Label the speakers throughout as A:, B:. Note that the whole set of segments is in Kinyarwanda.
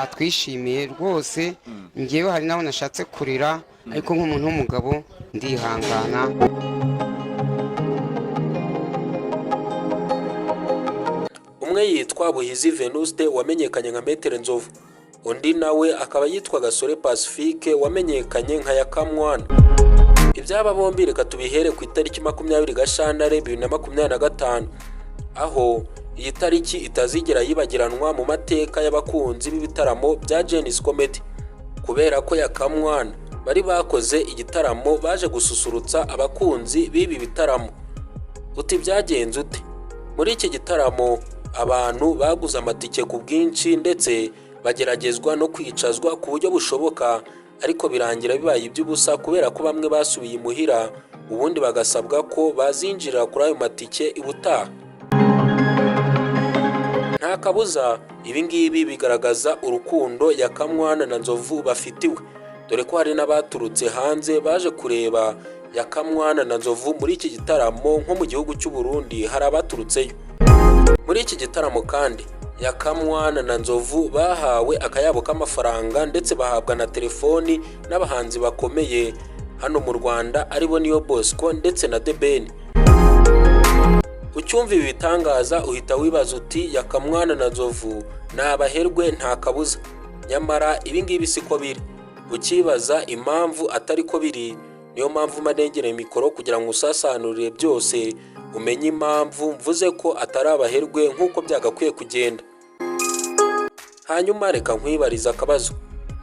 A: batwishimiye rwose. Ngewe hari naho nashatse kurira ariko nk'umuntu w'umugabo ndihangana.
B: Umwe yitwa Buhizi Venuste wamenyekanye nka Maître Nzovu, undi nawe akaba yitwa Gasore Pacifique wamenyekanye nka Yakamwana. Ibyaba bombi reka tubihere ku itariki 20 Gashyantare 2025, aho iyi tariki itazigera yibagiranwa mu mateka y'abakunzi b'ibitaramo bya Genesis Comedy, kubera ko Yakamwana bari bakoze igitaramo baje gususurutsa abakunzi b'ibi bitaramo. Uti byagenze ute? Muri iki gitaramo abantu baguze amatike ku bwinshi ndetse bageragezwa no kwicazwa ku buryo bushoboka, ariko birangira bibaye iby'ubusa kubera ko bamwe basubiye imuhira, ubundi bagasabwa ko bazinjira kuri ayo matike ibutaha. Nta kabuza ibi ngibi bigaragaza urukundo Yakamwana na Nzovu bafitiwe, dore ko hari n'abaturutse hanze baje kureba Yakamwana na Nzovu muri iki gitaramo. Nko mu gihugu cy'u Burundi hari abaturutseyo. Muri iki gitaramo kandi Yakamwana na Nzovu bahawe akayabo k'amafaranga ndetse bahabwa na telefoni n'abahanzi bakomeye hano mu Rwanda aribo Niyo Bosco ndetse na The Ben. Ucyumva ibi bitangaza uhita wibaza uti Yakamwana na Nzovu ni abaherwe nta kabuza, nyamara ibi ngibi siko biri. Ukibaza impamvu atari ko biri, niyo mpamvu manengere mikoro kugira ngo usasanurire byose umenye impamvu mvuze ko atari abaherwe nk'uko byagakwiye kugenda. Hanyuma reka nkwibariza akabazo,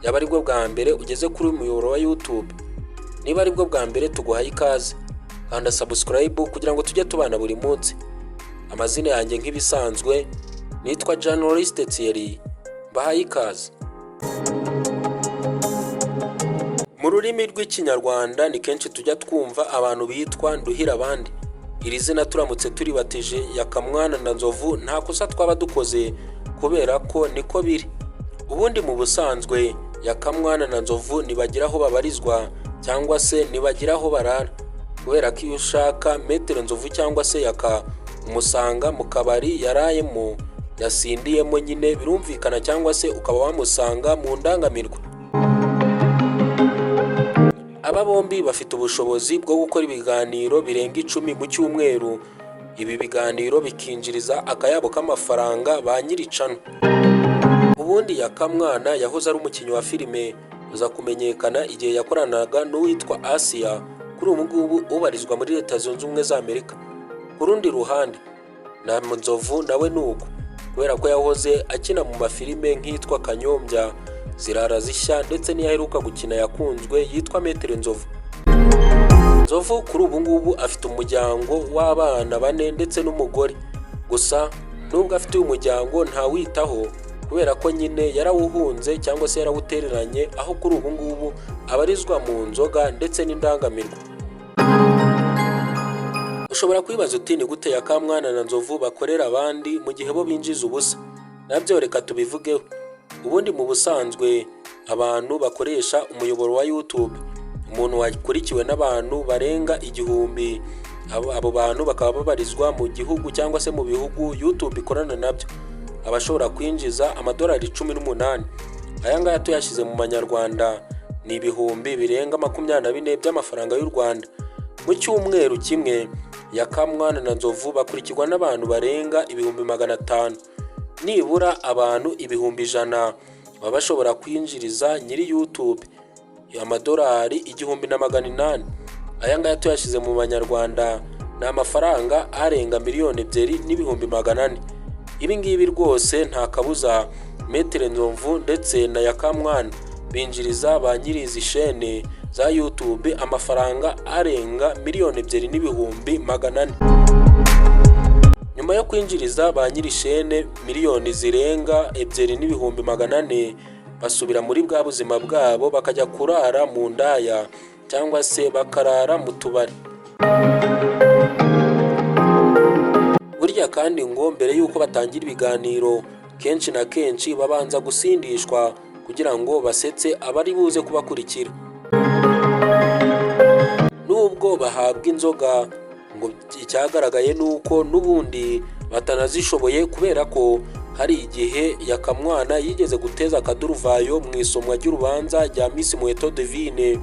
B: yaba aribwo bwa mbere ugeze kuri umuyoboro wa YouTube? Niba aribwo bwa mbere tuguhaye ikaze, kanda subscribe kugira ngo tujye tubana buri munsi. Amazina yanjye nk'ibisanzwe nitwa Journalist Thierry, mbahaye ikaze. Mu rurimi rw'Ikinyarwanda ni kenshi tujya twumva abantu bitwa nduhira abandi. Iri zina turamutse turibatije Yakamwana na Nzovu nta kosa twaba dukoze, kubera ko niko biri. Ubundi mu busanzwe Yakamwana na Nzovu nibagira aho babarizwa cyangwa se nibagira aho barara, kubera ko iyo ushaka Maître Nzovu cyangwa se Yaka umusanga mu kabari yarayemo yasindiyemo nyine birumvikana, cyangwa se ukaba wamusanga mu ndangamirwa. Aba bombi bafite ubushobozi bwo gukora ibiganiro birenga 10 mu cyumweru. Ibi biganiro bikinjiriza akayabo k'amafaranga ba nyiricano. Ubundi Yakamwana yahoze ari umukinnyi wa filime, uza kumenyekana igihe yakoranaga n'uwitwa Asia, kuri ubu ngubu ubarizwa muri Leta Zunze Ubumwe za Amerika. Ku rundi ruhande na Nzovu nawe nuko, kubera ko yahoze akina mu mafilime nk'itwa Kanyombya, Zirara Zishya ndetse n'iyaheruka gukina yakunzwe yitwa Maître Nzovu. Nzovu kuri ubu ngubu afite umuryango w'abana 4 ndetse n'umugore. Gusa nubwo afite umuryango ntawitaho, kubera ko nyine yarawuhunze cyangwa se yarawutereranye, aho kuri ubu ngubu abarizwa mu nzoga ndetse n'indangamirwa. Ushobora kwibaza uti ni gute Yakamwana na Nzovu bakorera abandi mu gihe bo binjiza ubusa? Nabyo reka tubivugeho. Ubundi mu busanzwe abantu bakoresha umuyoboro wa YouTube, umuntu wakurikiwe n'abantu barenga 1000, abo bantu bakaba babarizwa mu gihugu cyangwa se mu bihugu YouTube ikorana nabyo, abashobora kwinjiza amadolari 18. Aya ngaya tuyashyize mu manyarwanda ni ibihumbi birenga 24 by'amafaranga y'u Rwanda. Mu cyumweru kimwe Yakamwana na Nzovu bakurikirwa n'abantu barenga 500,000. Nibura abantu 100,000 baba bashobora kwinjiriza nyiri YouTube amadolari 1,800. Aya ngaya tuyashyize mu banyarwanda ni amafaranga arenga 2,200,000. Ibi ngibi rwose nta kabuza Maître Nzovu ndetse na Yakamwana binjiriza ba nyiri izi shene za YouTube amafaranga arenga 2,200,000. Nyuma yo kwinjiriza ba nyiri shene miliyoni zirenga 2,400,000, basubira muri bwa buzima bwabo bakajya kurara mu ndaya cyangwa se bakarara mu tubari. Burya kandi ngo mbere yuko batangira ibiganiro kenshi na kenshi babanza gusindishwa kugira ngo basetse abari buze kubakurikira. Nubwo bahabwa inzoga, ngo icyagaragaye nuko nubundi batanazishoboye, kubera ko hari igihe Yakamwana yigeze guteza akaduruvayo mu isomwa ry'urubanza rya Miss Muheto Divine,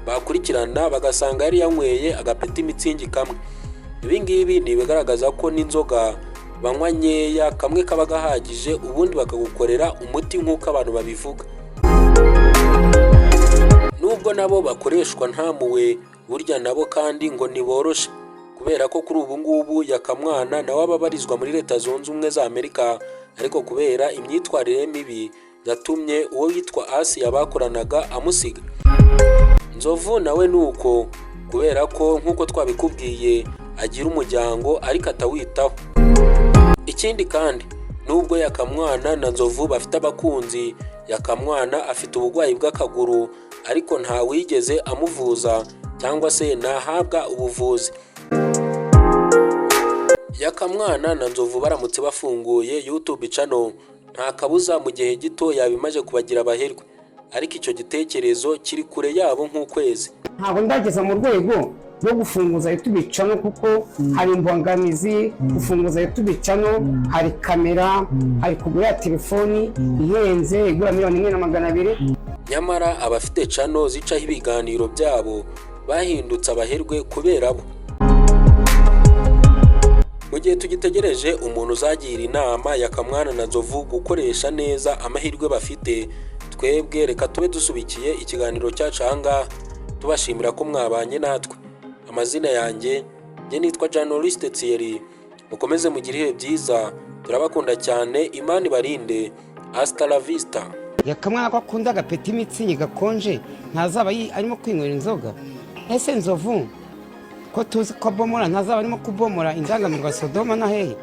B: bakurikirana bagasanga yari yanyweye agapeti mitsingi kamwe. Ibi ngibi ni bigaragaza ko n'inzoga banywa nkeya, kamwe kaba gahagije, ubundi bakagukorera umuti nk'uko abantu babivuga. Nubwo nabo bakoreshwa ntamuwe, burya nabo kandi ngo ntiboroshe, kubera ko kuri ubu ngubu Yakamwana nawe ababarizwa muri Leta Zunze Ubumwe za Amerika, ariko kubera imyitwarire mibi yatumye uwo witwa Asiya bakoranaga amusiga. Nzovu nawe nuko, kubera ko nk'uko twabikubwiye agira umuryango ariko atawitaho. Ikindi kandi nubwo Yakamwana na Nzovu bafite abakunzi, Yakamwana afite uburwayi bw'akaguru ariko nta wigeze amuvuza cyangwa se nahabwa ubuvuzi. Yakamwana na Nzovu baramutse bafunguye YouTube channel, nta kabuza mu gihe gito yabimaje kubagira abaherwe, ariko icyo gitekerezo kiri kure yabo nk'ukwezi.
A: Ntabwo ndageza mu rwego rwo gufunguza YouTube channel kuko hari imbogamizi. Gufunguza YouTube channel hari kamera, hari kugura telefoni ihenze igura $1,200,000.
B: Nyamara abafite channel zicaho ibiganiro byabo bahindutse abaherwe kubera bo. Mu gihe tugitegereje umuntu uzagira inama Yakamwana na Nzovu gukoresha neza amahirwe bafite, twebwe reka tube dusubikiye ikiganiro cyacu ahangaha, tubashimira ko mwabanye natwe. Amazina yanjye nitwa Journaliste Thierry. Mukomeze mugire ibihe byiza, turabakunda cyane, Imana ibarinde. Hasta la vista.
A: Yakamwana ko akunda agapeti mitsingi gakonje, ntazaba arimo kwinywera inzoga. Ese Nzovu ko tuzi ko bomora ntazaba arimo kubomora indangamirwa Sodoma na hehe?